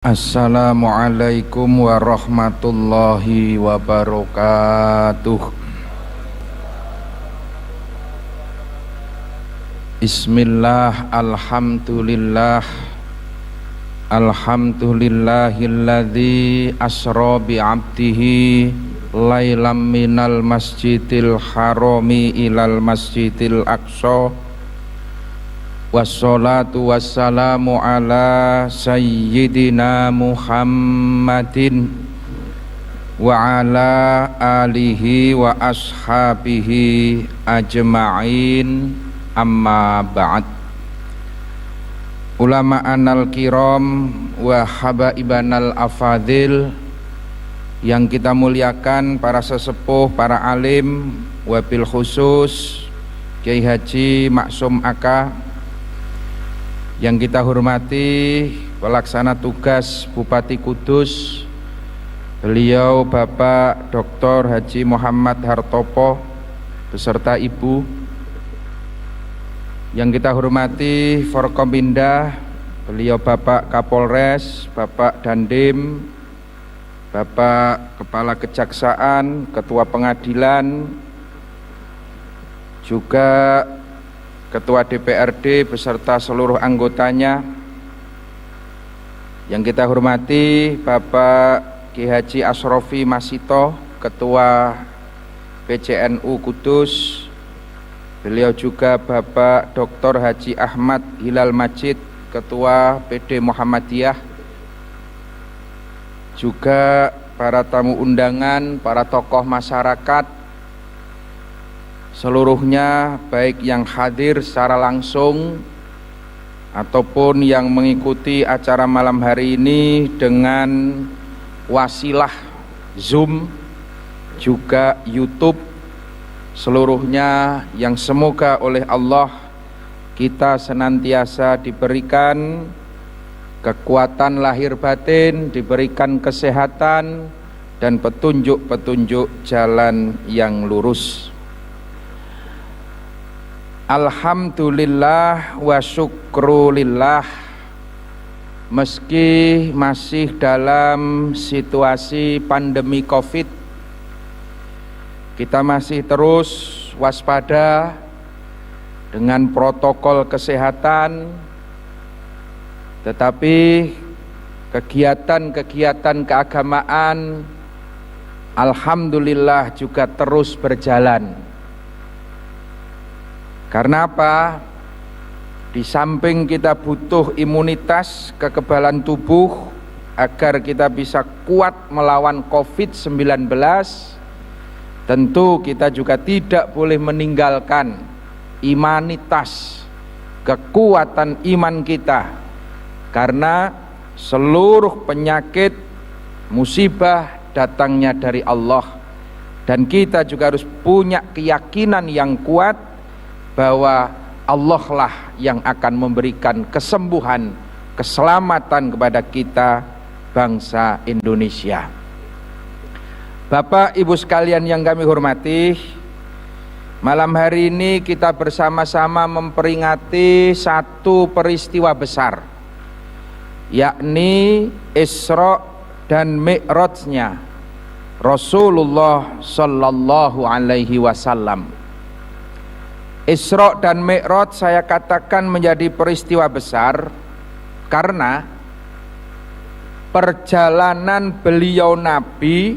Assalamualaikum warahmatullahi wabarakatuh. Bismillah, alhamdulillah, alhamdulillahilladzi asra bi'abdihi lailam minal masjidil harami ilal masjidil aqsa. Wassalatu wassalamu ala sayyidina Muhammadin wa ala alihi wa ashabihi ajma'in, amma ba'd. Ulama'anal kiram wa habaibanal afadil yang kita muliakan, para sesepuh, para alim, wabil khusus Kiai Haji Maksum Aka, yang kita hormati pelaksana tugas Bupati Kudus, beliau Bapak Dr. Haji Muhammad Hartopo beserta Ibu. Yang kita hormati Forkominda, beliau Bapak Kapolres, Bapak Dandim, Bapak Kepala Kejaksaan, Ketua Pengadilan, juga Ketua DPRD beserta seluruh anggotanya. Yang kita hormati Bapak Ki Haji Asrofi Masito, Ketua PCNU Kudus. Beliau juga Bapak Dr. Haji Ahmad Hilal Majid, Ketua PD Muhammadiyah. Juga para tamu undangan, para tokoh masyarakat seluruhnya, baik yang hadir secara langsung ataupun yang mengikuti acara malam hari ini dengan wasilah Zoom juga YouTube, seluruhnya yang semoga oleh Allah kita senantiasa diberikan kekuatan lahir batin, diberikan kesehatan dan petunjuk-petunjuk jalan yang lurus. Alhamdulillah wa syukrulillah, meski masih dalam situasi pandemi Covid, kita masih terus waspada dengan protokol kesehatan, tetapi kegiatan-kegiatan keagamaan alhamdulillah juga terus berjalan. Karena apa? Di samping kita butuh imunitas, kekebalan tubuh agar kita bisa kuat melawan COVID-19, tentu kita juga tidak boleh meninggalkan imanitas, kekuatan iman kita. Karena seluruh penyakit, musibah datangnya dari Allah. Dan kita juga harus punya keyakinan yang kuat bahwa Allah lah yang akan memberikan kesembuhan, keselamatan kepada kita bangsa Indonesia. Bapak Ibu sekalian yang kami hormati, malam hari ini kita bersama-sama memperingati satu peristiwa besar, yakni Isra dan Mi'rajnya Rasulullah Sallallahu Alaihi Wasallam. Isra dan Mi'raj saya katakan menjadi peristiwa besar karena perjalanan beliau Nabi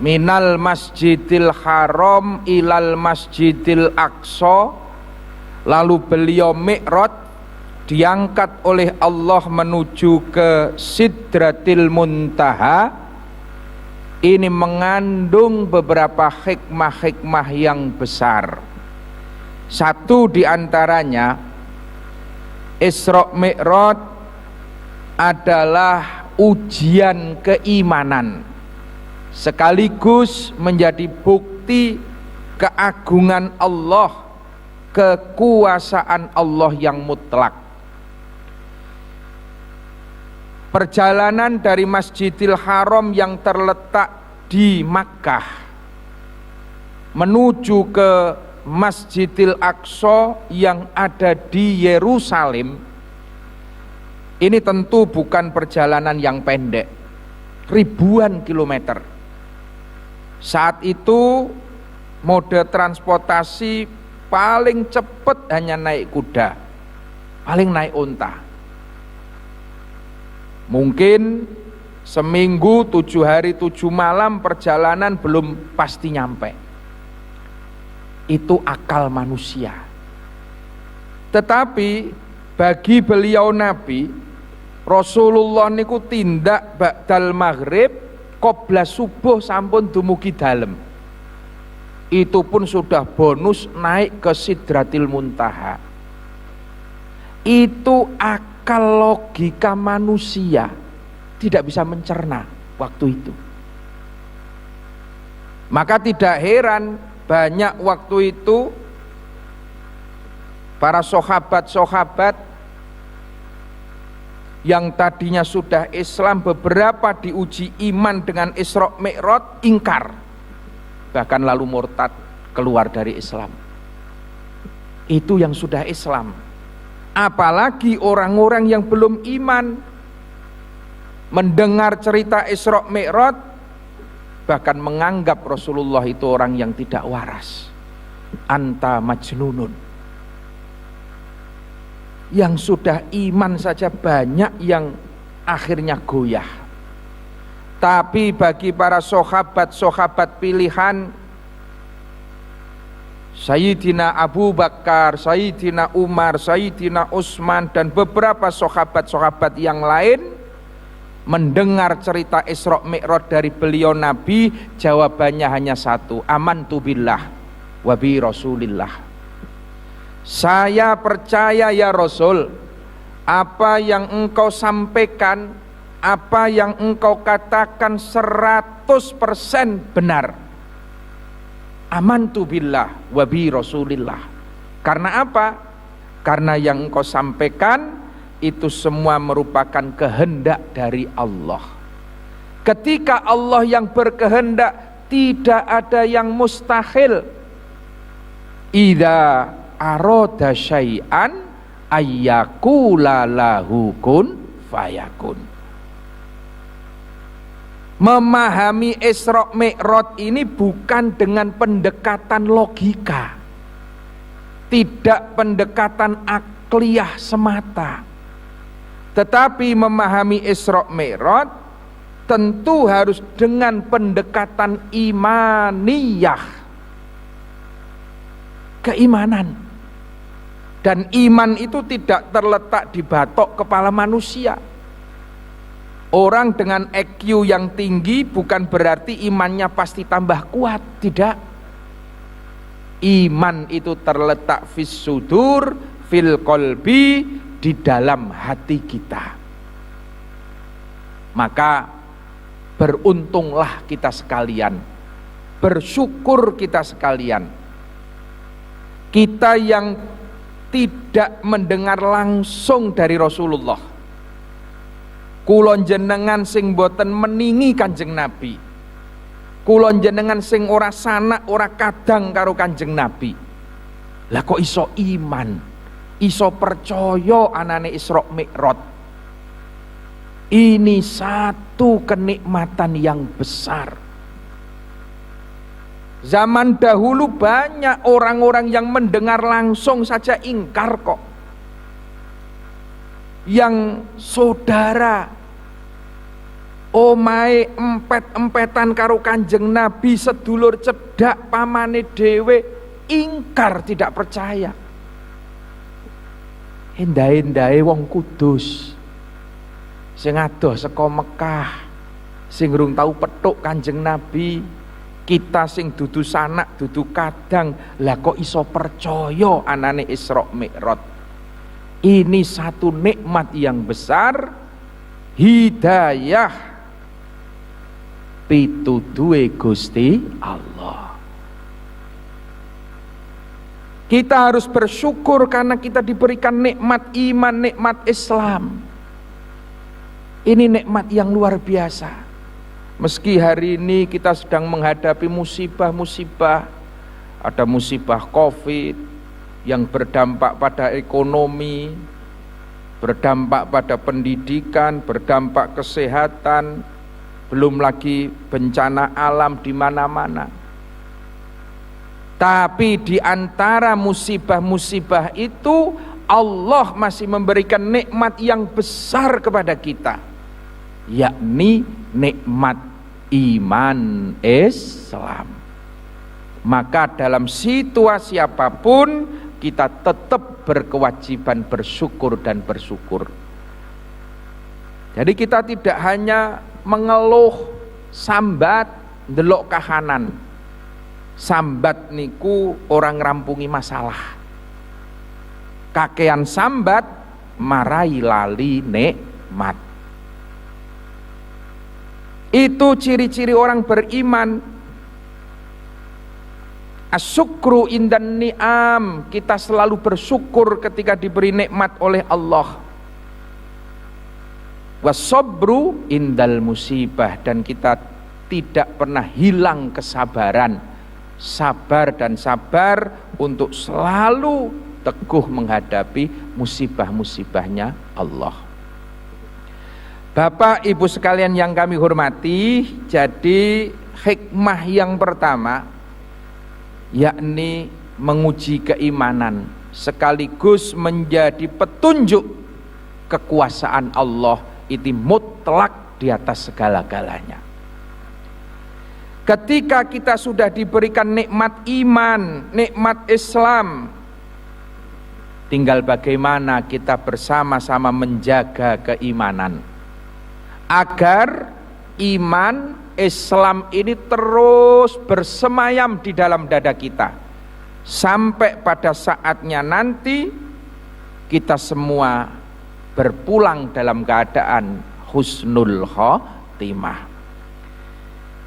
minal masjidil haram ilal masjidil aqsa, lalu beliau Mi'raj diangkat oleh Allah menuju ke Sidratil Muntaha. Ini mengandung beberapa hikmah-hikmah yang besar. Satu di antaranya, Isra Mi'raj adalah ujian keimanan, sekaligus menjadi bukti keagungan Allah, kekuasaan Allah yang mutlak. Perjalanan dari Masjidil Haram yang terletak di Makkah menuju ke Masjidil Aqsa yang ada di Yerusalem Ini tentu bukan perjalanan yang pendek, ribuan kilometer. Saat itu mode transportasi paling cepat hanya naik kuda, paling naik unta. Mungkin seminggu 7 hari 7 malam perjalanan belum pasti nyampe. Itu akal manusia. Tetapi bagi beliau Nabi, Rasulullah niku tindak ba'dal maghrib qobla subuh sampun dumugi dalem. Itu pun sudah bonus naik ke Sidratil Muntaha. Itu akal logika manusia tidak bisa mencerna waktu itu. Maka tidak heran banyak waktu itu para sahabat-sahabat yang tadinya sudah Islam, beberapa diuji iman dengan Isra Mi'raj, ingkar, bahkan lalu murtad, keluar dari Islam. Itu yang sudah Islam. Apalagi orang-orang yang belum iman, mendengar cerita Isra Mi'raj, bahkan menganggap Rasulullah itu orang yang tidak waras. Anta majnunun. Yang sudah iman saja banyak yang akhirnya goyah. Tapi bagi para sahabat-sahabat pilihan, Sayyidina Abu Bakar, Sayyidina Umar, Sayyidina Utsman, dan beberapa sahabat-sahabat yang lain, mendengar cerita Isra Mi'raj dari beliau Nabi, jawabannya hanya satu, amantu billah wa bi Rasulillah. Saya percaya ya Rasul, apa yang engkau sampaikan, apa yang engkau katakan 100% benar. Amantu billah wa bi Rasulillah. Karena apa? Karena yang engkau sampaikan itu semua merupakan kehendak dari Allah. Ketika Allah yang berkehendak, tidak ada yang mustahil. Idza arada syai'an ayyakula lahu kun fayakun. Memahami Isra Mi'raj ini bukan dengan pendekatan logika, tidak pendekatan akliyah semata, tetapi memahami Isra Mi'raj tentu harus dengan pendekatan imaniyah, keimanan. Dan iman itu tidak terletak di batok kepala manusia. Orang dengan IQ yang tinggi bukan berarti imannya pasti tambah kuat, tidak. Iman itu terletak fis sudur, fil qalbi, di dalam hati kita. Maka beruntunglah kita sekalian, bersyukur kita sekalian. Kita yang tidak mendengar langsung dari Rasulullah, kulon jenengan sing boten meningi Kanjeng Nabi, kulon jenengan sing ora sanak ora kadang karo Kanjeng Nabi, lah kok iso iman, iso percaya anane Isra Mi'raj. Ini satu kenikmatan yang besar. Zaman dahulu banyak orang-orang yang mendengar langsung saja ingkar kok. Yang saudara omahe empet-empetan karo Kanjeng Nabi, sedulur cedhak pamane dhewe, ingkar, tidak percaya. Endah-endahe wong kudus sing adoh saka Mekah, sing urung tau petuk Kanjeng Nabi, kita sing dudu sanak dudu kadang, lah kok iso percaya anane Isra Mi'raj. Ini satu nikmat yang besar, hidayah pituduhe Gusti Allah. Kita harus bersyukur karena kita diberikan nikmat iman, nikmat Islam. Ini nikmat yang luar biasa. Meski hari ini kita sedang menghadapi musibah-musibah, ada musibah COVID yang berdampak pada ekonomi, berdampak pada pendidikan, berdampak kesehatan, belum lagi bencana alam di mana-mana. Tapi di antara musibah-musibah itu Allah masih memberikan nikmat yang besar kepada kita, yakni nikmat iman Islam. Maka dalam situasi apapun kita tetap berkewajiban bersyukur dan bersyukur. Jadi kita tidak hanya mengeluh, sambat, ndelok kahanan. Sambat niku orang ngrampungi masalah. Kakean sambat marai lali nikmat. Itu ciri-ciri orang beriman. Asyukru indan ni'am, kita selalu bersyukur ketika diberi nikmat oleh Allah. Wasobru indal musibah, dan kita tidak pernah hilang kesabaran, sabar dan sabar untuk selalu teguh menghadapi musibah-musibahnya Allah. Bapak Ibu sekalian yang kami hormati, jadi hikmah yang pertama yakni menguji keimanan sekaligus menjadi petunjuk kekuasaan Allah itu mutlak di atas segala-galanya. Ketika kita sudah diberikan nikmat iman, nikmat Islam, tinggal bagaimana kita bersama-sama menjaga keimanan agar iman Islam ini terus bersemayam di dalam dada kita sampai pada saatnya nanti kita semua berpulang dalam keadaan husnul khotimah.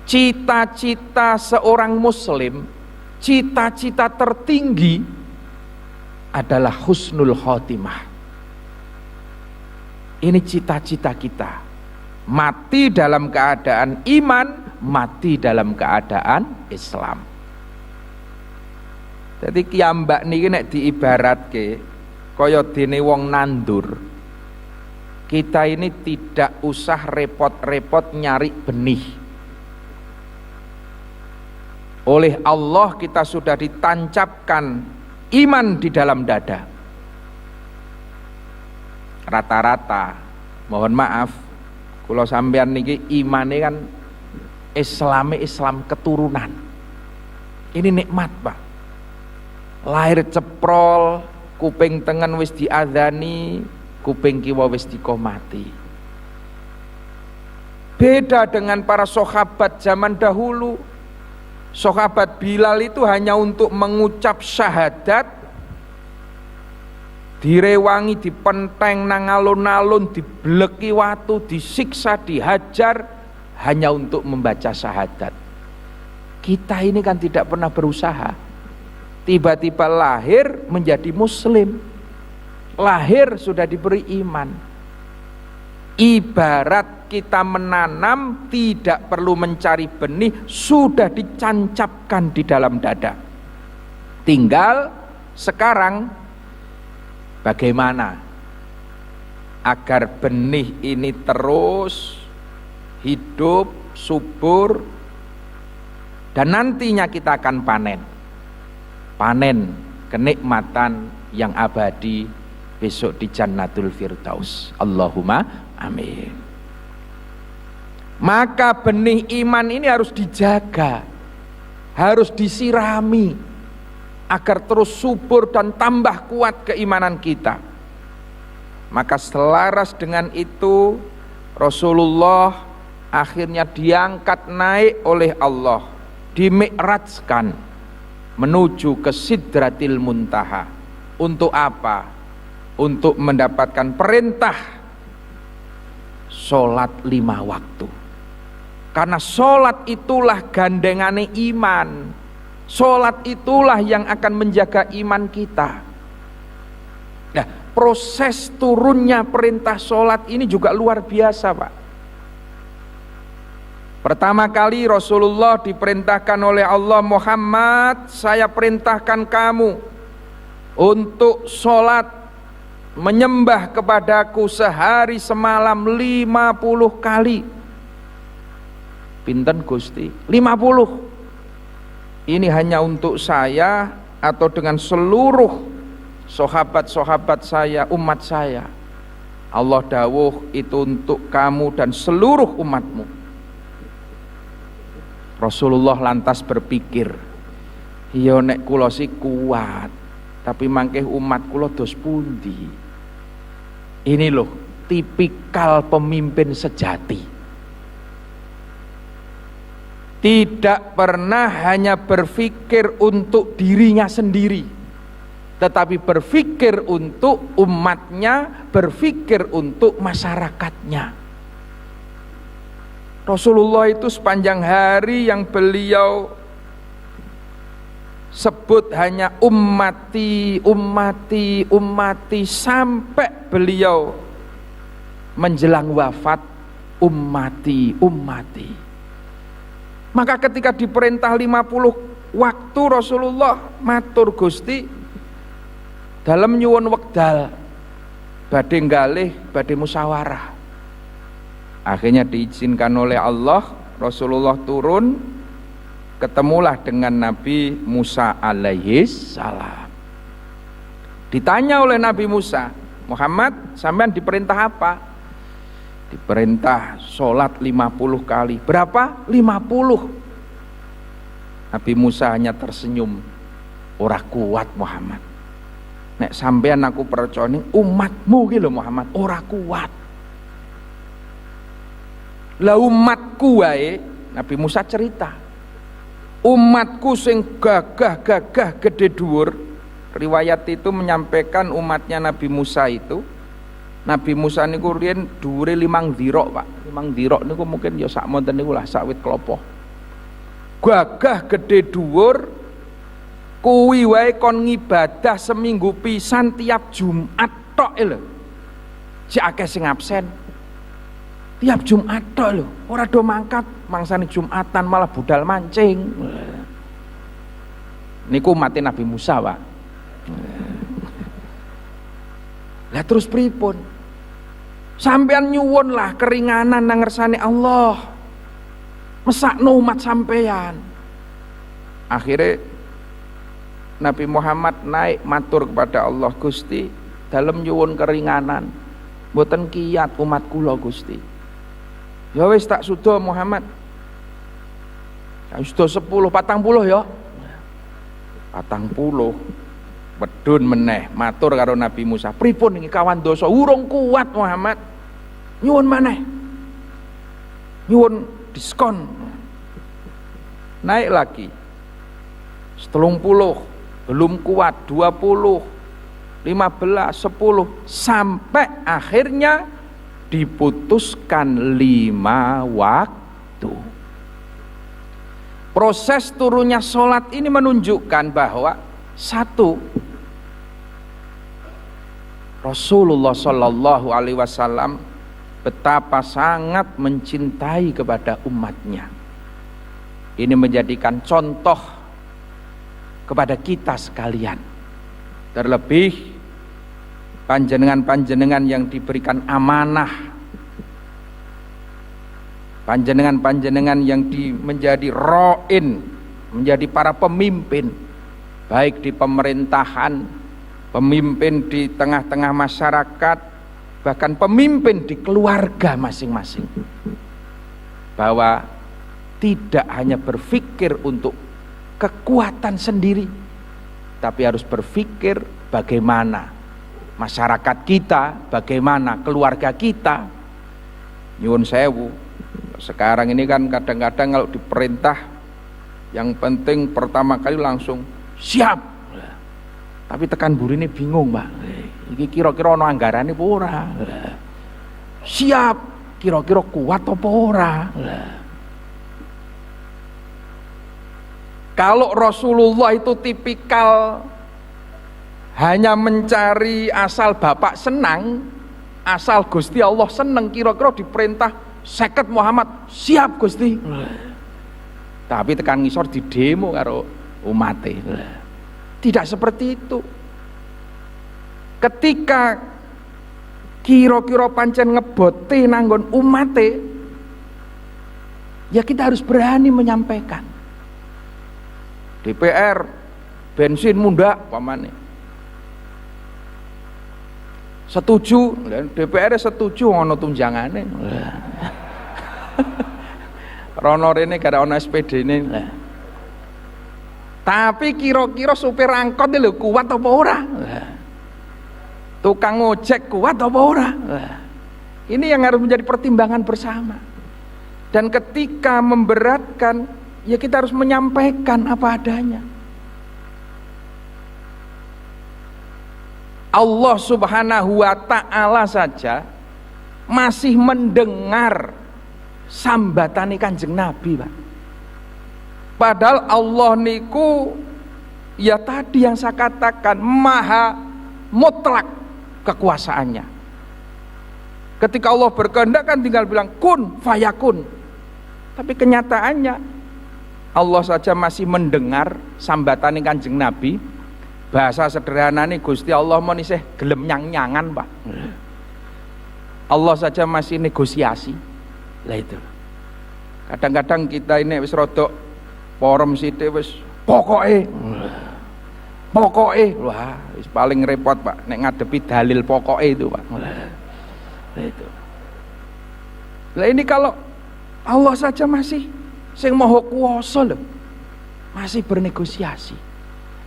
Cita-cita seorang muslim, cita-cita tertinggi adalah husnul khotimah. Ini cita-cita kita. Mati dalam keadaan iman, mati dalam keadaan Islam. Jadi kiambak niki nek diibaratke kaya dene wong nandur. Kita ini tidak usah repot-repot nyari benih. Oleh Allah kita sudah ditancapkan iman di dalam dada. Rata-rata, mohon maaf, kalau sampean niki imane kan Islam keturunan. Ini nikmat, Pak. Lahir ceprol, kuping tengen wis diadzani, kuping kiwa wis diqomati. Beda dengan para sahabat zaman dahulu. Sahabat Bilal itu hanya untuk mengucap syahadat, direwangi, dipenteng nang alun-alun, dibleki watu, disiksa, dihajar hanya untuk membaca syahadat. Kita ini kan tidak pernah berusaha. Tiba-tiba lahir menjadi muslim. Lahir sudah diberi iman. Ibarat kita menanam tidak perlu mencari benih, sudah dicancapkan di dalam dada. Tinggal sekarang bagaimana agar benih ini terus hidup, subur, dan nantinya kita akan panen kenikmatan yang abadi besok di Jannatul Firdaus. Allahumma amin. Maka benih iman ini harus dijaga, harus disirami agar terus subur dan tambah kuat keimanan kita. Maka selaras dengan itu Rasulullah akhirnya diangkat naik oleh Allah, dimi'rajkan menuju ke Sidratil Muntaha. Untuk apa? Untuk mendapatkan perintah sholat 5 waktu. Karena sholat itulah gandengane iman. Sholat itulah yang akan menjaga iman kita. Nah, proses turunnya perintah sholat ini juga luar biasa, Pak. Pertama kali Rasulullah diperintahkan oleh Allah, Muhammad, saya perintahkan kamu untuk sholat menyembah kepadaku sehari semalam 50 kali. Pinten Gusti? 50. Ini hanya untuk saya atau dengan seluruh sahabat-sahabat saya, umat saya? Allah dawuh, itu untuk kamu dan seluruh umatmu. Rasulullah lantas berpikir, iya nek kula sih kuat, tapi mangkeh umat kula dos pundi. Ini loh tipikal pemimpin sejati. Tidak pernah hanya berpikir untuk dirinya sendiri, tetapi berpikir untuk umatnya, berpikir untuk masyarakatnya. Rasulullah itu sepanjang hari yang beliau sebut hanya ummati, ummati, ummati, sampai beliau menjelang wafat, ummati, ummati. Maka ketika diperintah 50 waktu, Rasulullah matur, Gusti dalam nyuwun wekdal badhe ngalih, badhe musyawarah. Akhirnya diizinkan oleh Allah, Rasulullah turun, ketemulah dengan Nabi Musa alaihi salam. Ditanya oleh Nabi Musa, Muhammad, sampean diperintah apa? Diperintah sholat 50 kali. Berapa? 50. Nabi Musa hanya tersenyum. Ora kuat Muhammad. Nek sampean aku percaya ning umatmu iki lho Muhammad, ora kuat. Lah umatku wae, Nabi Musa cerita. Umatku sing gagah-gagah gede dhuwur. Riwayat itu menyampaikan umatnya Nabi Musa itu, Nabi Musa niku riyen dhuwure 5 dhira, Pak. 5 dhira niku mungkin ya sak monten niku lah, sak wit klopo. Gagah gede dhuwur, kuwi wae kon ngibadah seminggu pisan tiap Jumat tok lho. Jek akeh sing absen. Tiap Jumat tok lho, ora do mangkat, mangsane Jumatan malah budal mancing. Niku umat Nabi Musa, Pak. Lah terus pripun? Sampean nyuwun lah keringanan nang ngersane Allah. Mesakno umat sampean. Akhirnya Nabi Muhammad naik matur kepada Allah, Gusti, dalem nyuwun keringanan, mboten kiyat umat kula Gusti. Ya wis tak suda Muhammad. Ya suda 10, 40 ya. 40. Medun meneh matur karo Nabi Musa, pripun iki kawan dosa urung kuat Muhammad, nyuwun maneh, nyuwun diskon. Naik lagi 30, belum kuat 20, 15, 10, sampai akhirnya diputuskan 5 waktu. Proses turunnya sholat ini menunjukkan bahwa satu, Rasulullah Shallallahu Alaihi Wasallam betapa sangat mencintai kepada umatnya. Ini menjadikan contoh kepada kita sekalian. Terlebih panjenengan-panjenengan yang diberikan amanah, panjenengan-panjenengan yang menjadi ro'in, menjadi para pemimpin, baik di pemerintahan, pemimpin di tengah-tengah masyarakat, bahkan pemimpin di keluarga masing-masing, bahwa tidak hanya berpikir untuk kekuatan sendiri, tapi harus berpikir bagaimana masyarakat kita, bagaimana keluarga kita. Nyuwun sewu, sekarang ini kan kadang-kadang kalau diperintah, yang penting pertama kali langsung siap. Tapi tekan burine bingung, Pak. Iki kira-kira ana anggarane apa ora? Siap, kira-kira kuat apa ora? Kalau Rasulullah itu tipikal hanya mencari asal Bapak senang, asal Gusti Allah seneng, kira-kira diperintah 50 Muhammad, siap Gusti. Tapi tekan ngisor di demo karo umate. Tidak seperti itu. Ketika kira-kira pancen ngebote nanggon umate, ya kita harus berani menyampaikan. DPR bensin mundak pamane. Setuju, DPR setuju ono tunjangane. Rono rene gara ono SPD-ne. Tapi kira-kira supir angkot lho kuat apa ora? Tukang ojek kuat apa ora? Ini yang harus menjadi pertimbangan bersama. Dan ketika memberatkan, ya kita harus menyampaikan apa adanya. Allah Subhanahu wa ta'ala saja masih mendengar sambatane Kanjeng Nabi, Pak. Padahal Allah niku ya tadi yang saya katakan maha mutlak kekuasaannya. Ketika Allah berkehendak kan tinggal bilang kun fayakun. Tapi kenyataannya Allah saja masih mendengar sambatane Kanjeng Nabi. Bahasa sederhananya Gusti Allah mau nisih gelem nyang-nyangan, Pak. Allah saja masih negosiasi. Lah itu. Kadang-kadang kita ini wis rodok forum sithik wis pokoke. Wah, wis paling repot, Pak, nek ngadepi dalil pokoke itu, Pak. Lah itu. Lah ini kalau Allah saja masih sing maha kuwasa lho. Masih bernegosiasi.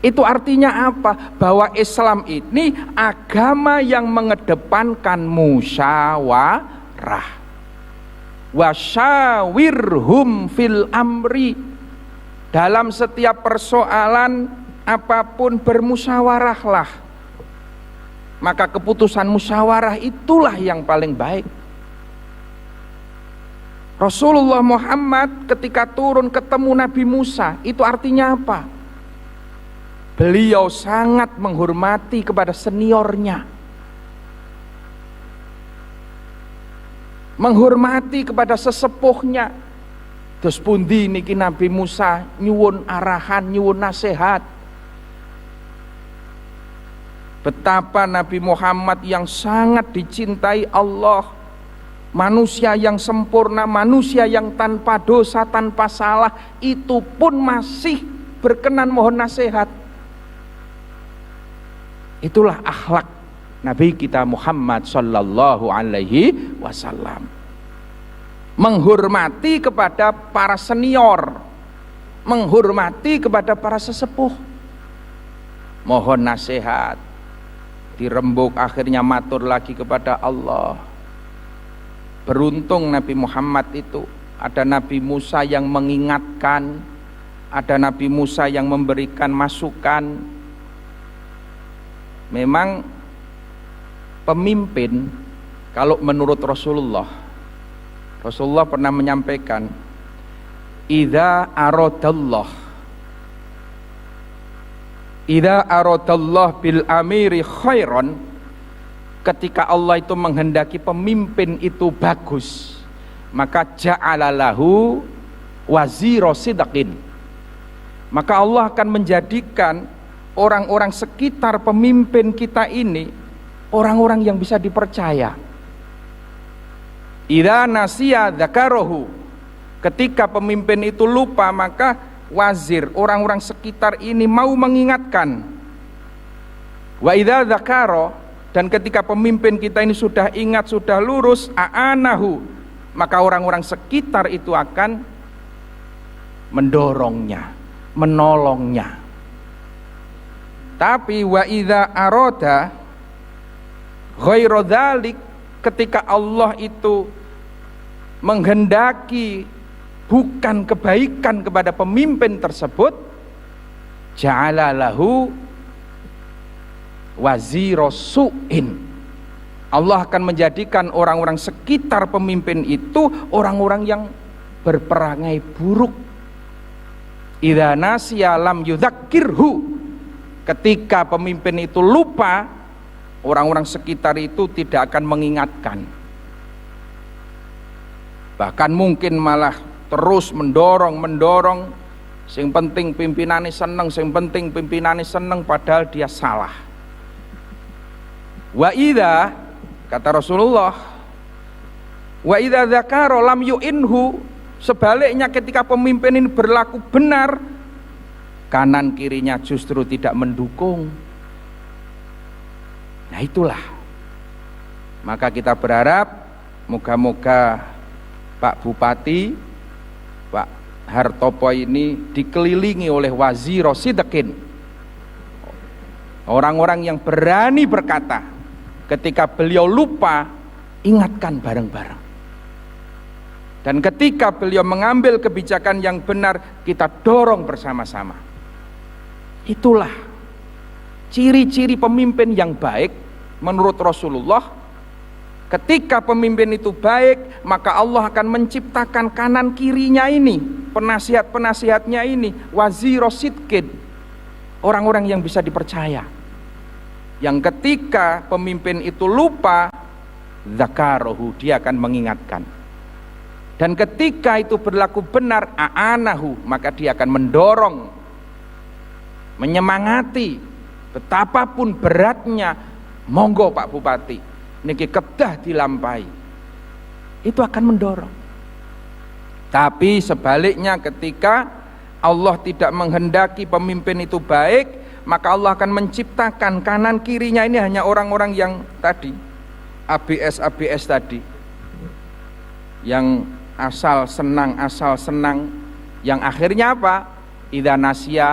Itu artinya apa? Bahwa Islam ini agama yang mengedepankan musyawarah. Wasyawirhum fil amri. Dalam setiap persoalan apapun bermusyawarahlah. Maka keputusan musyawarah itulah yang paling baik. Rasulullah Muhammad ketika turun ketemu Nabi Musa, itu artinya apa? Beliau sangat menghormati kepada seniornya, menghormati kepada sesepuhnya. Terus pundi niki Nabi Musa nyuwun arahan, nyuwun nasihat. Betapa Nabi Muhammad yang sangat dicintai Allah, manusia yang sempurna, manusia yang tanpa dosa, tanpa salah, itu pun masih berkenan mohon nasihat. Itulah akhlak Nabi kita Muhammad sallallahu alaihi wasallam. Menghormati kepada para senior, menghormati kepada para sesepuh. Mohon nasihat, dirembuk akhirnya matur lagi kepada Allah. Beruntung Nabi Muhammad itu, ada Nabi Musa yang mengingatkan, ada Nabi Musa yang memberikan masukan. Memang pemimpin, kalau menurut Rasulullah pernah menyampaikan, idza aradallah bil amiri khairan, ketika Allah itu menghendaki pemimpin itu bagus, maka ja'alalahu wazira sidqin, maka Allah akan menjadikan orang-orang sekitar pemimpin kita ini orang-orang yang bisa dipercaya. Idza nasiya dzakarahu, ketika pemimpin itu lupa maka wazir, orang-orang sekitar ini mau mengingatkan. Wa idza dzakara, dan ketika pemimpin kita ini sudah ingat, sudah lurus, a'anahu, maka orang-orang sekitar itu akan mendorongnya, menolongnya. Tapi wa idza arada ghairu dzalik, ketika Allah itu menghendaki bukan kebaikan kepada pemimpin tersebut, ja'ala lahu wazira su'in, Allah akan menjadikan orang-orang sekitar pemimpin itu orang-orang yang berperangai buruk. Idza nasiya lam yudzakkirhu, ketika pemimpin itu lupa, orang-orang sekitar itu tidak akan mengingatkan. Bahkan mungkin malah terus mendorong, sing penting pimpinane seneng, padahal dia salah. Wa idza Kata Rasulullah, wa idza dzakara lam yu'inhu, sebaliknya ketika pemimpin ini berlaku benar, kanan kirinya justru tidak mendukung. Nah itulah, maka kita berharap moga-moga Pak Bupati, Pak Hartopo ini dikelilingi oleh wazir sidqin, orang-orang yang berani berkata, ketika beliau lupa, ingatkan bareng-bareng. Dan ketika beliau mengambil kebijakan yang benar, kita dorong bersama-sama. Itulah ciri-ciri pemimpin yang baik menurut Rasulullah. Ketika pemimpin itu baik, maka Allah akan menciptakan kanan kirinya ini, penasihat-penasihatnya ini, wazir sidqin, orang-orang yang bisa dipercaya. Yang ketika pemimpin itu lupa, dzakarahu, dia akan mengingatkan. Dan ketika itu berlaku benar, a'anahu, maka dia akan mendorong, menyemangati. Betapapun beratnya, monggo Pak Bupati, niki kedah dilampahi, itu akan mendorong. Tapi sebaliknya, ketika Allah tidak menghendaki pemimpin itu baik, maka Allah akan menciptakan kanan kirinya ini hanya orang-orang yang tadi, ABS tadi, yang asal senang, yang akhirnya apa? Idza nasya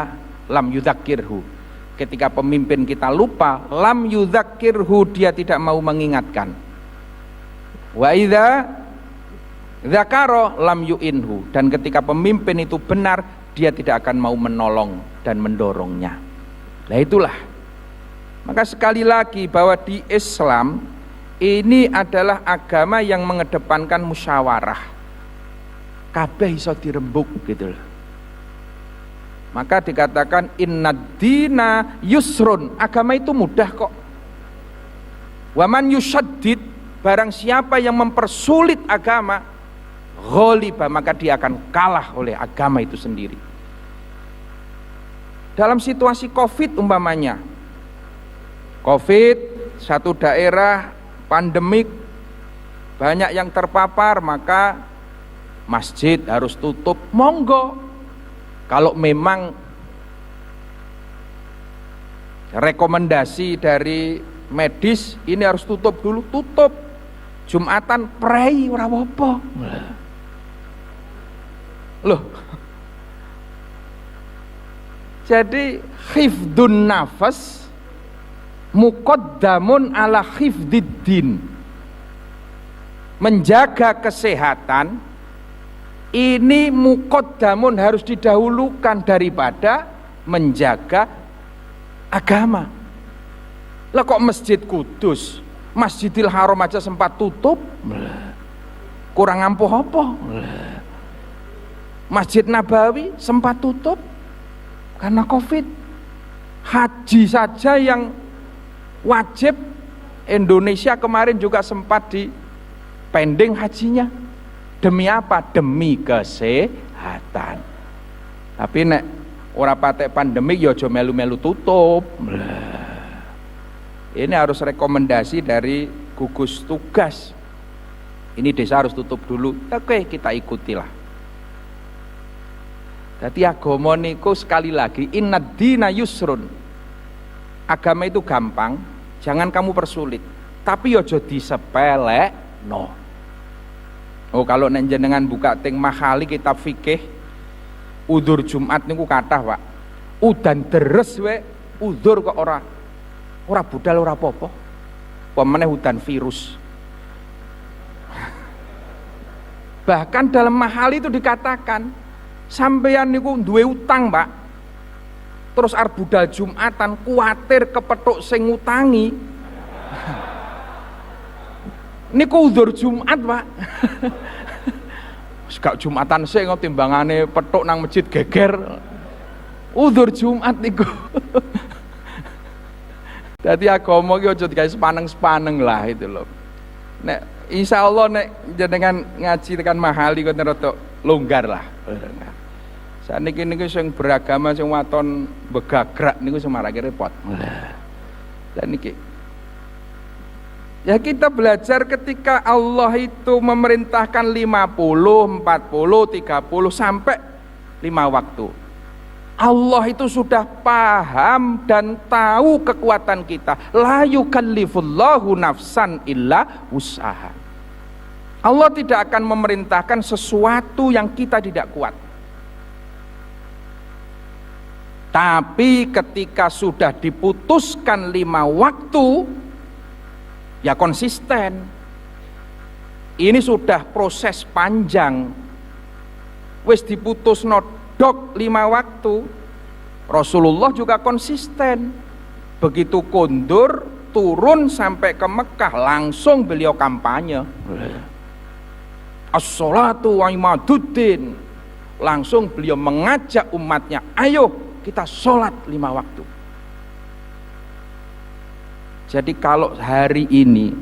lam yudzakirhu. Ketika pemimpin kita lupa, lam yudzakirhu, dia tidak mau mengingatkan. Wa idza dzakara lam yu'inhu, dan ketika pemimpin itu benar, dia tidak akan mau menolong dan mendorongnya. Nah itulah, maka sekali lagi bahwa di Islam ini adalah agama yang mengedepankan musyawarah, kabeh iso dirembuk gitu loh. Maka dikatakan innad dina yusrun, agama itu mudah kok. Waman yushaddid, barang siapa yang mempersulit agama, ghaliba, maka dia akan kalah oleh agama itu sendiri. Dalam situasi Covid umpamanya, Covid, satu daerah pandemik, banyak yang terpapar, maka masjid harus tutup, monggo. Kalau memang rekomendasi dari medis ini harus tutup dulu, tutup. Jumatan prei ora apa-apa. Loh. Jadi khifdun nafas muqaddamun ala khifdiddin. Menjaga kesehatan ini muqaddamun, harus didahulukan daripada menjaga agama. Lah kok Masjid Kudus, Masjidil Haram aja sempat tutup, kurang ampuh apa? Masjid Nabawi sempat tutup karena Covid. Haji saja yang wajib Indonesia kemarin juga sempat dipending hajinya. Demi apa? Demi kesehatan. Tapi nek ora patek pandemik ya aja melu-melu tutup. Ini harus rekomendasi dari gugus tugas. Ini desa harus tutup dulu. Oke, kita ikutilah. Jadi agama niku sekali lagi innad dina yusrun. Agama itu gampang, jangan kamu persulit. Tapi aja disepelekno. Oh, kalau jenengan buka ting mahali kitab fikih, udzur Jumat niku kathah, Pak. Udan deres we, udzur kok ora budal ora apa-apa. Pemene udan virus. Bahkan dalam mahali itu dikatakan, sampeyan niku duwe utang, Pak. Terus arep budal Jumatan, kuwatir kepethuk sing ngutangi. Niku udzur Jumat, Pak. Gak Jumatan sing timbangane petuk nang masjid geger. Udzur Jumat niku. Dadi agama ki aja digawe sepaneng-sepaneng lah itu loh. Nek insyaallah nek jenengan ngaji tekan mahali kok rada longgar lah. Saniki niku sing beragama sing waton begagrak niku sing marake repot. Lah niki Ya kita belajar ketika Allah itu memerintahkan 50, 40, 30 sampai 5 waktu. Allah itu sudah paham dan tahu kekuatan kita. La yukallifullahu nafsan illa wus'aha. Allah tidak akan memerintahkan sesuatu yang kita tidak kuat. Tapi ketika sudah diputuskan 5 waktu, ya konsisten. Ini sudah proses panjang. Wis diputus nodok 5 waktu. Rasulullah juga konsisten. Begitu kondur, turun sampai ke Mekah, langsung beliau kampanye. As-sholatu wa imaduddin. Langsung beliau mengajak umatnya, ayo kita sholat 5 waktu. Jadi kalau hari ini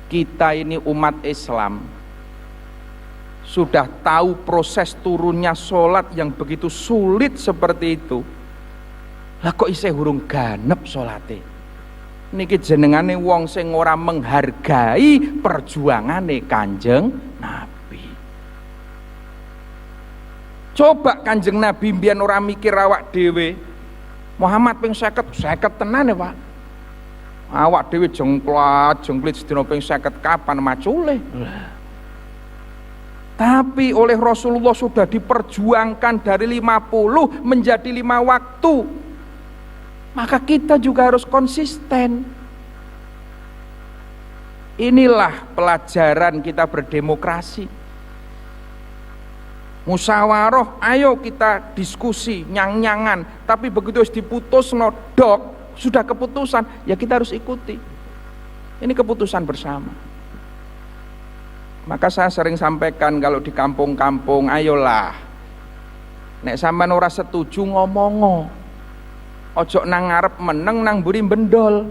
kita ini umat Islam sudah tahu proses turunnya sholat yang begitu sulit seperti itu, lah kok isih hurung ganep sholate? Niki jenengane wong sing ora menghargai perjuangane Kanjeng Nabi. Coba Kanjeng Nabi mbiyen ora mikir awak dhewe. Muhammad ping 50 tenan ya, Pak. Awak dhewe jengklit sedina ping 50 kapan macule. Tapi oleh Rasulullah sudah diperjuangkan dari 50 menjadi 5 waktu. Maka kita juga harus konsisten. Inilah pelajaran kita berdemokrasi. Musyawarah, ayo kita diskusi, nyang-nyangan. Tapi begitu diputus nodok, sudah keputusan, ya kita harus ikuti. Ini keputusan bersama. Maka saya sering sampaikan kalau di kampung-kampung, ayolah, nek sampean ora setuju ngomongo, ojo nang ngarep meneng nang mburi bendol.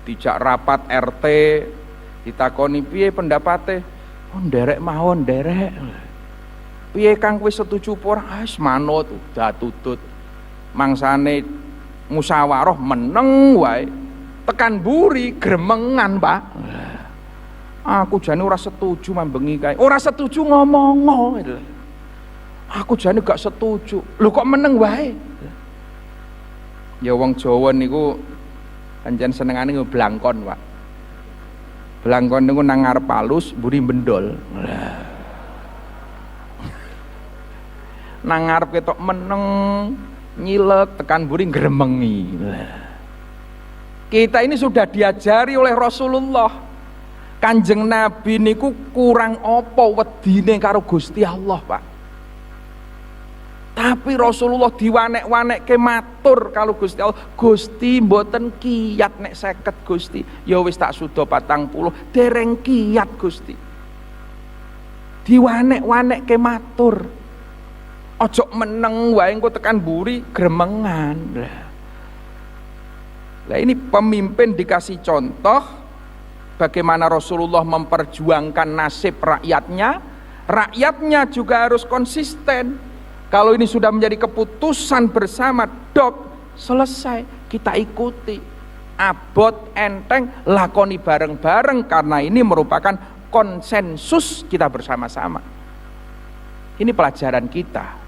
Dijak rapat RT, ditakoni piye pendapate? Oh nderek mawon nderek. Piye Kang kowe setuju apa ora? Wis manut udah tutut. Mangsane musyawarah meneng wae. Tekan buri gremengan, Pak. Aku jane ora setuju mambengi kae. Ora setuju ngomong gitu. Aku jane gak setuju. Lho kok meneng wae? Ya wong Jawa niku pancen senengane blangkon, Pak. Blangkon niku nang ngarep halus, mburi bendol. Nang ngarep ketok meneng, nyilet, tekan mburi gremengi. Kita ini sudah diajari oleh Rasulullah. Kanjeng Nabi niku kurang apa wedine karo Gusti Allah, Pak. Tapi Rasulullah diwanek-wanekke matur kalau Gusti Allah, Gusti mboten kiyat nek 50 Gusti. Ya wis tak suda 40, dereng kiyat Gusti. Diwanek-wanekke matur. Ojo meneng wae engko tekan buri gremengan. Lah ini pemimpin dikasih contoh bagaimana Rasulullah memperjuangkan nasib rakyatnya. Rakyatnya juga harus konsisten. Kalau ini sudah menjadi keputusan bersama, dok, selesai, kita ikuti. Abot, enteng, lakoni bareng-bareng karena ini merupakan konsensus kita bersama-sama. Ini pelajaran kita.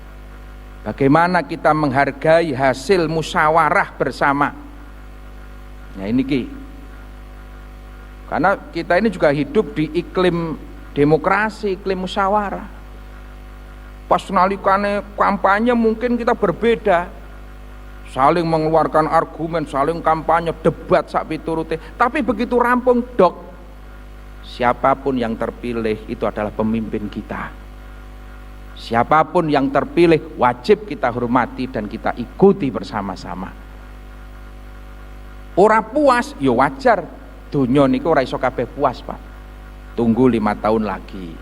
Bagaimana kita menghargai hasil musyawarah bersama. Nah ini Ki. Karena kita ini juga hidup di iklim demokrasi, iklim musyawarah. Pas nalikane kampanye mungkin kita berbeda, saling mengeluarkan argumen, saling kampanye, debat sak piturute. Tapi begitu rampung, dok, siapapun yang terpilih itu adalah pemimpin kita. Siapapun yang terpilih wajib kita hormati dan kita ikuti bersama-sama. Ora puas, ya wajar. Dunya niku ora iso kabeh puas, Pak. Tunggu 5 tahun lagi.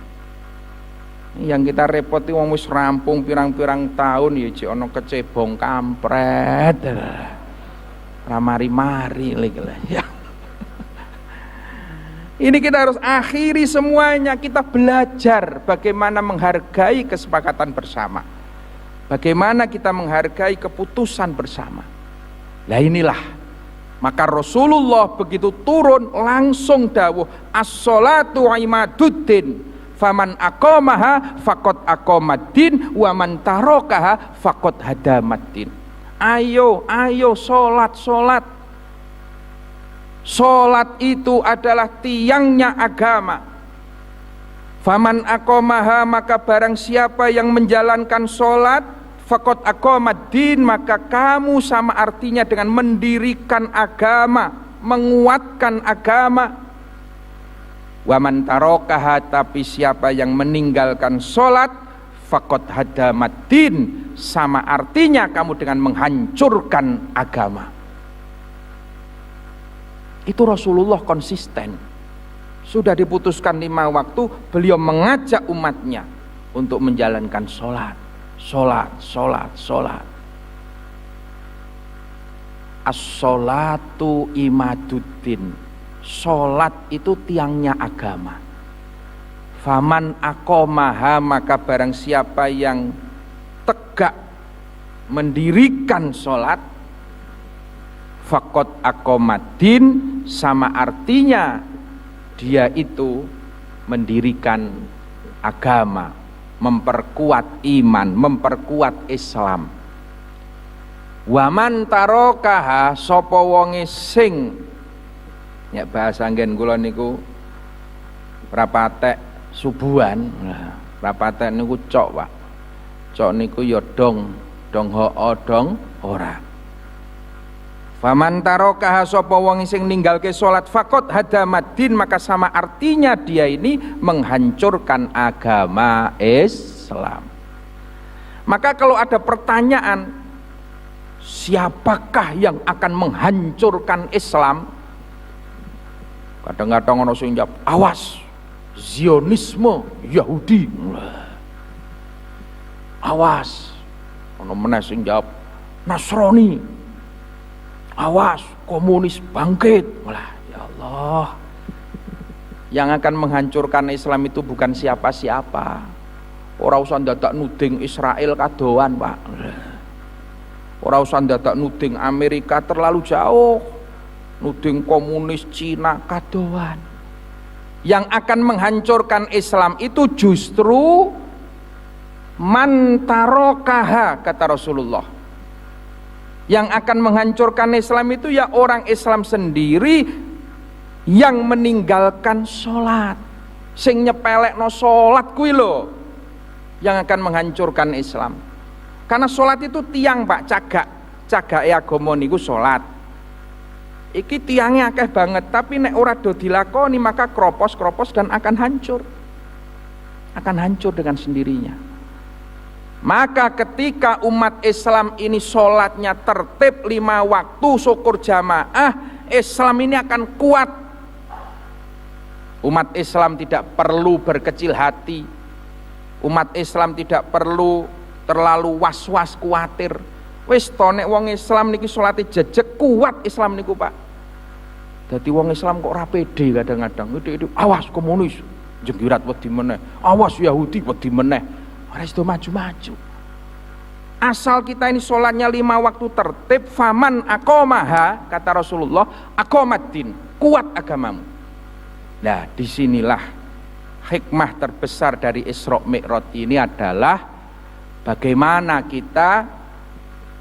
Yang kita repoti wong wis rampung pirang-pirang tahun ya jek ana kecebong kampret. Ora mari-mari ya. Ini kita harus akhiri semuanya, kita belajar bagaimana menghargai kesepakatan bersama. Bagaimana kita menghargai keputusan bersama. Lah inilah Maka Rasulullah begitu turun langsung dawuh, as-sholatu imaduddin, faman aqamaha faqad aqamaddin, wa man tarakaha faqad hadamaddin. Ayo salat. Salat itu adalah tiangnya agama. Faman aqamaha, maka barang siapa yang menjalankan salat, faqad aqamaddin, maka kamu sama artinya dengan mendirikan agama, menguatkan agama. Wa man tarakaha, tapi siapa yang meninggalkan salat, faqad hadamaddin, sama artinya kamu dengan menghancurkan agama. Itu Rasulullah konsisten. Sudah diputuskan 5 waktu, beliau mengajak umatnya untuk menjalankan salat. As-sholatu imaduddin. Salat itu tiangnya agama. Faman aqamaha, maka barang siapa yang tegak mendirikan salat, faqad aqamaddin, sama artinya dia itu mendirikan agama, memperkuat iman, memperkuat Islam. Waman tarakaha, sapa wonge sing, ya bahasa nggen kula niku rapatek subuhan. Rapatek niku cok, Pak. Cok niku ya dong ho dong ora. Faman tarakaha, sapa wong sing ninggalke salat, faqad hadamaddin, maka sama artinya dia ini menghancurkan agama Islam. Maka kalau ada pertanyaan, siapakah yang akan menghancurkan Islam? Kadang-kadang ono sing jawab, awas, Zionisme Yahudi. Awas. Ono meneh sing jawab, Nasrani. Awas, komunis bangkit. Walah, ya Allah. Yang akan menghancurkan Islam itu bukan siapa-siapa. Ora usah dadak nuding Israel kadoan, Pak. Ora usah dadak nuding Amerika terlalu jauh. Nuding komunis Cina kadoan. Yang akan menghancurkan Islam itu justru man tarakaha, kata Rasulullah. Yang akan menghancurkan Islam itu ya orang Islam sendiri yang meninggalkan sholat. Sing nyepelekno sholat kuwi lho yang akan menghancurkan Islam. Karena sholat itu tiang, Pak, cagake agama niku sholat. Iki tiangnya akeh banget, tapi nek ora do dilakoni maka kropos dan akan hancur. Akan hancur dengan sendirinya. Maka ketika umat Islam ini sholatnya tertib 5 waktu syukur jamaah, Islam ini akan kuat. Umat Islam tidak perlu berkecil hati. Umat Islam tidak perlu terlalu was-was kuatir. Wis to nek wong Islam niki salate jejeg kuat Islam niku, Pak. Dadi wong Islam kok ora pede kadang-kadang. Itu awas komunis, jenggirat wedi meneh. Awas Yahudi wedi meneh. Ora iso maju-maju. Asal kita ini sholatnya 5 waktu tertib, faman aqamaha, kata Rasulullah, aqamaddin, kuat agamamu. Nah, disinilah hikmah terbesar dari Isra Mi'raj ini adalah bagaimana kita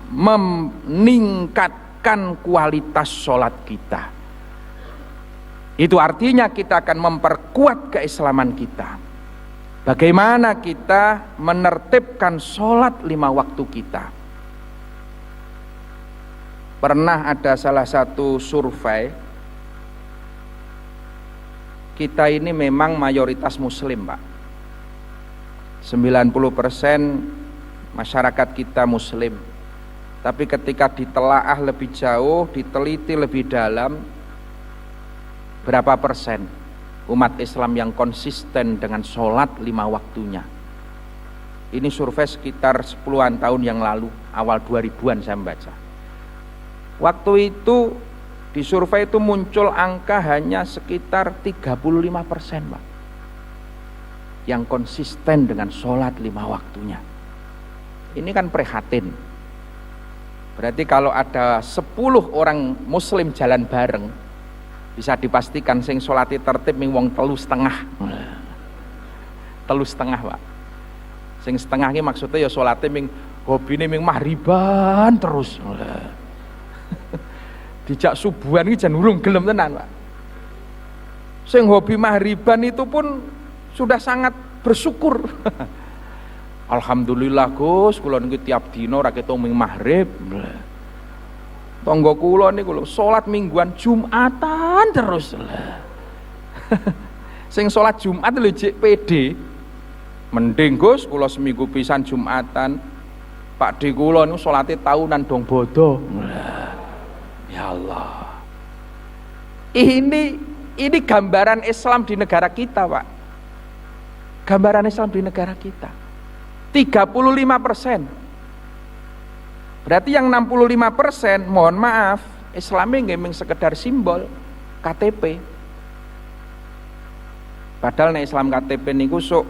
meningkatkan kualitas sholat kita. Itu artinya kita akan memperkuat keislaman kita. Bagaimana kita menertibkan sholat 5 waktu kita. Pernah ada salah satu survei, kita ini memang mayoritas muslim, Pak. 90% masyarakat kita muslim. Tapi ketika ditelaah lebih jauh, diteliti lebih dalam, berapa persen umat Islam yang konsisten dengan sholat 5 waktunya? Ini survei sekitar 10-an tahun yang lalu, awal 2000-an saya membaca. Waktu itu di survei itu muncul angka hanya sekitar 35%, Pak, yang konsisten dengan sholat 5 waktunya. Ini kan prihatin Berarti kalau ada 10 orang muslim jalan bareng, bisa dipastikan sing sholati tertib ming wong 3,5. 3,5 Pak. Sing setengah iki maksudnya ya sholate ming hobine ming mahriban terus. Dijak subuhan iki jan urung gelem tenan Pak. Sing hobi mahriban itu pun sudah sangat bersyukur. Alhamdulillah Gus, kula niku tiap dina ra ketung ming maghrib. Tangga kula niku lho salat mingguan Jumatan terus. Sing salat Jumat lho jek pede. Mending Gus kula seminggu pisan Jumatan. Pak D kula niku salate tahunan dong bodoh. Ya Allah. Ini gambaran Islam di negara kita, Pak. Gambaran Islam di negara kita. 35%. Berarti yang 65%, mohon maaf, Islamnya nggak sekedar simbol KTP. Padahal nek Islam KTP niku sok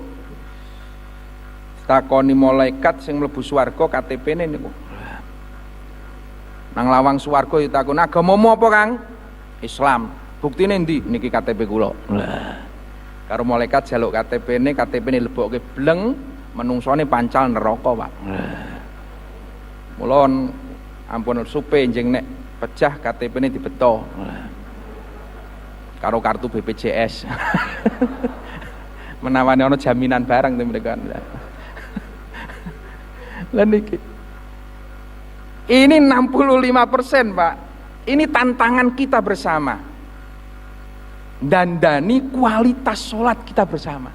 takoni malaikat sing mlebu swarga KTP-ne niku. Nang lawang swarga ditakoni agamamu apa, Kang? Islam. Buktine ndi? Niki KTP kula. Karo malaikat jaluk KTP-ne, KTP-ne lebokke bleng, menungsone pancal neraka, Pak. Mulon ampun supe njing nek pecah KTP-ne dibeto. Karo kartu BPJS. Menawani ana jaminan barang to mereka. Lah niki. Ini 65%, Pak. Ini tantangan kita bersama. Dandani kualitas sholat kita bersama.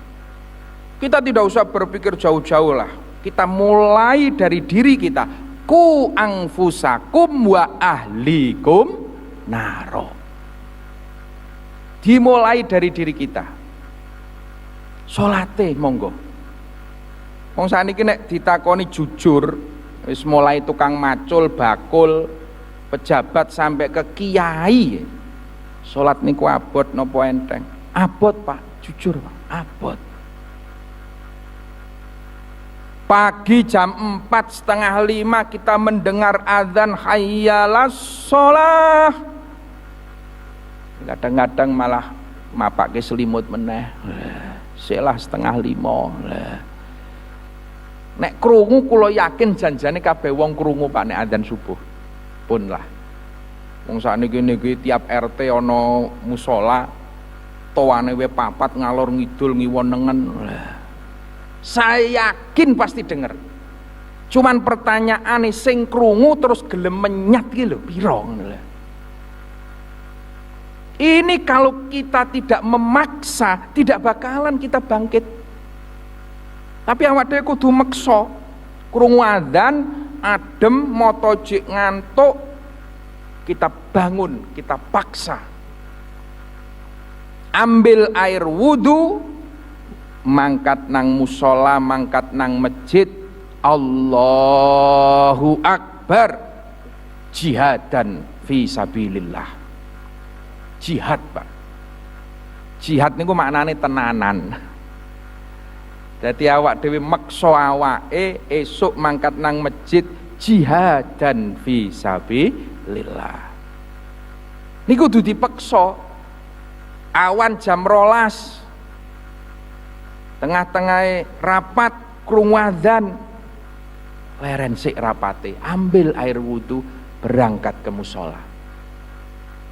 Kita tidak usah berpikir jauh-jauh lah. Kita mulai dari diri kita. Ku anfusakum wa ahlikum naro. Dimulai dari diri kita. Sholate monggo. Wong saniki nek ditakoni jujur, wis mulai tukang macul, bakul, pejabat sampai ke kiai. Salat niku abot napa enteng? Abot, Pak, jujur, Pak, abot. Pagi jam 4:30 kita mendengar azan hayyalas shalah. Kadang-kadang malah mapake selimut meneh. Selah 4:30. Nek krungu kula yakin janjane kabeh wong krungu Pak nek adzan subuh. Pun lah. Wong sakniki niki tiap RT ana musala towane we 4 ngalor ngidul ngiwonengen. Saya yakin pasti denger. Cuman pertanyaane sing krungu terus gelem menyat ki lho pira ngono lho. Ini kalau kita tidak memaksa, tidak bakalan kita bangkit. Tapi awak dhewe kudu meksa. Krungu adzan, adem, moto jek ngantuk, kita bangun, kita paksa. Ambil air wudu, mangkat nang musola, mangkat nang masjid, Allahu Akbar, jihadan fi sabilillah. Jihad, Pak. Jihad niku maknane tenanan. Jadi awak dewi maksa awake esuk mangkat nang masjid jihadan fi sabilillah. Niku kudu dipeksa. Awan jam 12. Tengah-tengah rapat krungu adzan. Leren sik rapate, ambil air wudu, berangkat ke musola.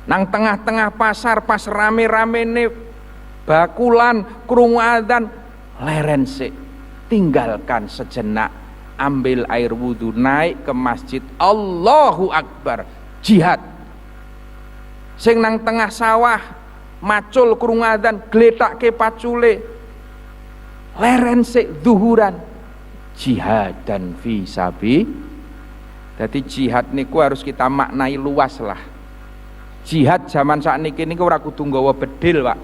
Nang tengah-tengah pasar pas rame-ramene bakulan krungu adzan, leren sik, tinggalkan sejenak, ambil air wudu, naik ke masjid, Allahu Akbar, jihad. Sing nang tengah sawah macul krungu adzan, gletake pacule, leren sik zuhuran, jihad dan fi sabi. Jadi jihad niku harus kita maknai luas lah. Jihad zaman sakniki niku ora kudu nggawa bedil, Pak.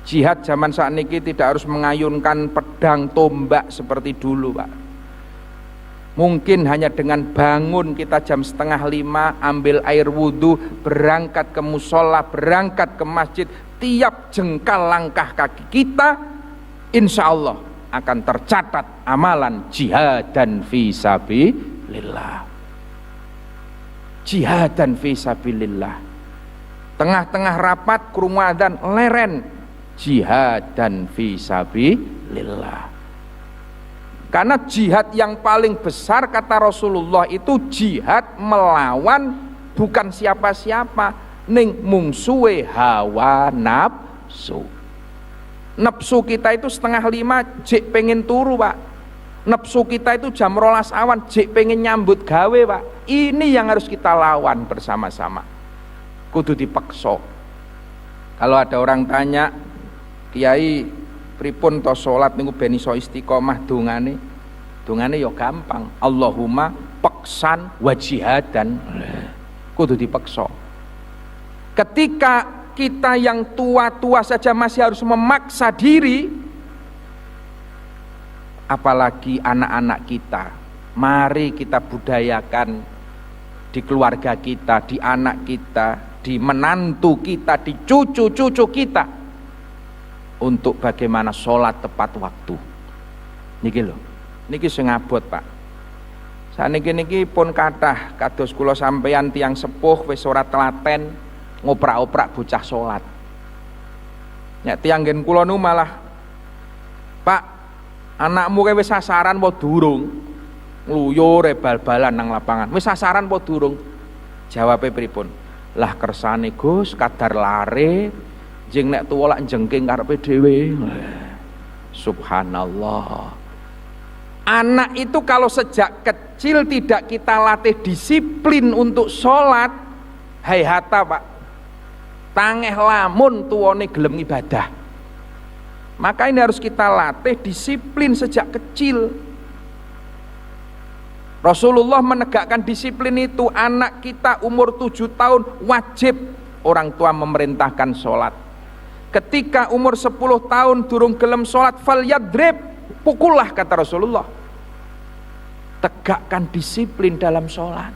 Jihad zaman sakniki tidak harus mengayunkan pedang tombak seperti dulu, Pak. Mungkin hanya dengan bangun kita jam 4:30, ambil air wudhu, berangkat ke musola, berangkat ke masjid, tiap jengkal langkah kaki kita insya Allah akan tercatat amalan jihad dan fi sabilillah. jihadan fi sabilillah. Tengah-tengah rapat krungu adzan leren jihadan fi sabilillah. Karena jihad yang paling besar kata Rasulullah itu jihad melawan bukan siapa-siapa, ning mungsuhe hawa nafsu. Nafsu kita itu 4:30 jek pengen turu, Pak. Nafsu kita itu jam 12 awan jek pengen nyambut gawe, Pak. Ini yang harus kita lawan bersama-sama. Kudu dipaksa. Kalau ada orang tanya, Kiai pripun to salat niku ben iso istiqomah dongane? Dongane ya gampang. Allahumma paksan wa jihadan. Kudu dipaksa. Ketika kita yang tua-tua saja masih harus memaksa diri, apalagi anak-anak kita. Mari kita budayakan di keluarga kita, di anak kita, di menantu kita, di cucu-cucu kita, untuk bagaimana sholat tepat waktu. Niki lho, niki sing abot, Pak. Saniki pun kathah kados kula sampeyan tiyang sepuh wis ora telaten ngoprak-oprak bocah sholat. Nek tiyang nggen kula nu malah, Pak, anakmu wis sasaran apa durung? Ngluyur bal-balan nang lapangan. Wis sasaran apa durung? Jawabe pripun? Lah kersane Gus, kadar lare, jeng nek tuwa lak jengking karepe dhewe. Subhanallah. Anak itu kalau sejak kecil tidak kita latih disiplin untuk sholat, hayhata, Pak. Tangeh lamun tuwane gelem ibadah. Maka ini harus kita latih disiplin sejak kecil. Rasulullah menegakkan disiplin itu. Anak kita umur 7 tahun wajib orang tua memerintahkan sholat. Ketika umur 10 tahun durung gelem sholat, fal yadrib, pukullah kata Rasulullah. Tegakkan disiplin dalam sholat.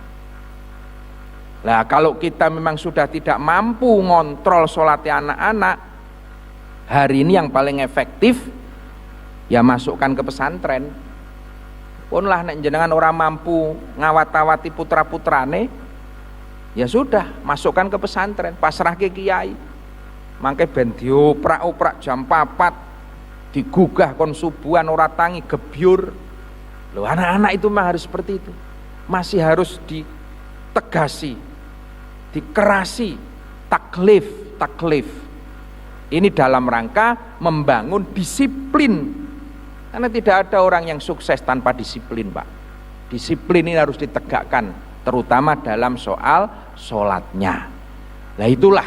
Nah, kalau kita memang sudah tidak mampu ngontrol sholatnya anak-anak, hari ini yang paling efektif ya masukkan ke pesantren. Pun lah nek jenengan orang mampu ngawat-awati putra-putrane, ya sudah masukkan ke pesantren, pasrah ke kiai. Mangke ben dioprak-oprak jam 4 digugah kon subuhan ora tangi gebyur. Loh, anak-anak itu mah harus seperti itu. Masih harus ditegasi, dikerasi, taklif. Ini dalam rangka membangun disiplin. Karena tidak ada orang yang sukses tanpa disiplin, Pak. Disiplin ini harus ditegakkan, terutama dalam soal sholatnya. Nah, itulah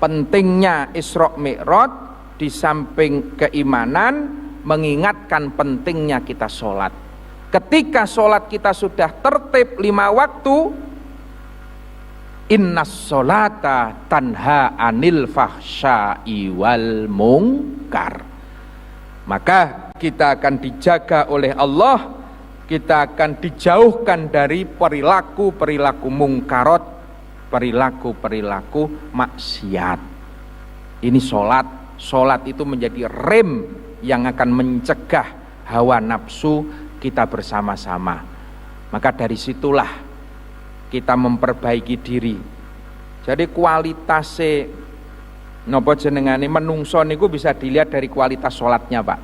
pentingnya Isra Mi'raj. Di samping keimanan, mengingatkan pentingnya kita sholat. Ketika sholat kita sudah tertib 5 waktu, innas sholata tanha anil fahsya'i wal munkar, maka kita akan dijaga oleh Allah, kita akan dijauhkan dari perilaku-perilaku mungkarot, perilaku-perilaku maksiat. Ini sholat itu menjadi rem yang akan mencegah hawa nafsu kita bersama-sama. Maka dari situlah kita memperbaiki diri. Jadi kualitasnya napa jenengane menungso niku bisa dilihat dari kualitas sholatnya, Pak.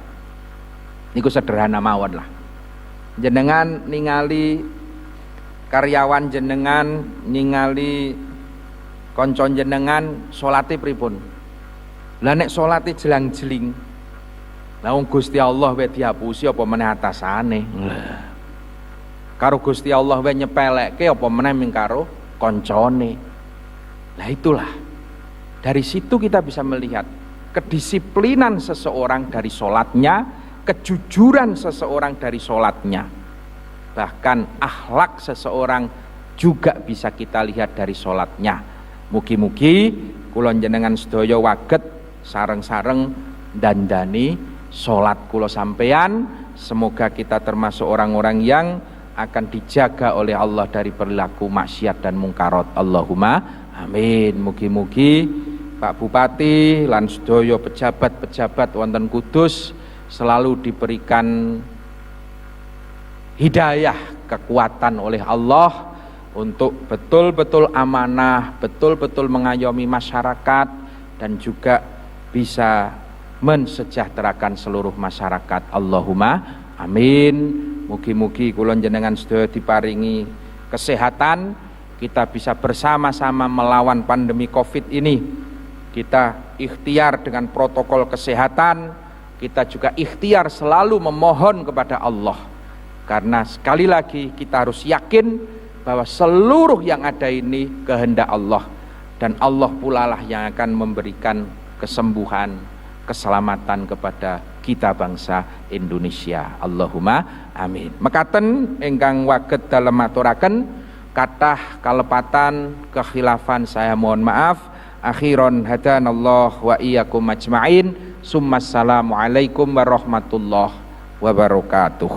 Niku sederhana mawon lah. Jenengan ningali karyawan jenengan, ningali koncon jenengan sholate pripun? Lah nek sholate jelang-jeling, lah wong Gusti Allah wae dihapusi apa meneh atasane. Karo Gusti Allah wae nyepelekke apa meneh ming karo koncone. Lah itulah, dari situ kita bisa melihat kedisiplinan seseorang dari sholatnya, kejujuran seseorang dari sholatnya, bahkan akhlak seseorang juga bisa kita lihat dari sholatnya. Mugi-mugi kula jenengan sedaya waget sareng-sareng dandani sholat kula sampeyan. Semoga kita termasuk orang-orang yang akan dijaga oleh Allah dari perilaku maksiat dan mungkarat. Allahumma amin. Mugi-mugi Pak Bupati lan sedaya pejabat-pejabat wonten Kudus selalu diberikan hidayah, kekuatan oleh Allah untuk betul-betul amanah, betul-betul mengayomi masyarakat, dan juga bisa mensejahterakan seluruh masyarakat. Allahumma amin. Mugi-mugi kula jenengan sedaya diparingi kesehatan, kita bisa bersama-sama melawan pandemi Covid ini. Kita ikhtiar dengan protokol kesehatan, kita juga ikhtiar selalu memohon kepada Allah. Karena sekali lagi kita harus yakin bahwa seluruh yang ada ini kehendak Allah, dan Allah pula lah yang akan memberikan kesembuhan, keselamatan kepada kita bangsa Indonesia. Allahumma amin. Mekaten ingkang waget dalem maturaken kathah kalepatan kekhilafan, saya mohon maaf. Akhiron hadanallah wa iyyakum ajma'in. Summassalamu alaikum warahmatullahi wabarakatuh.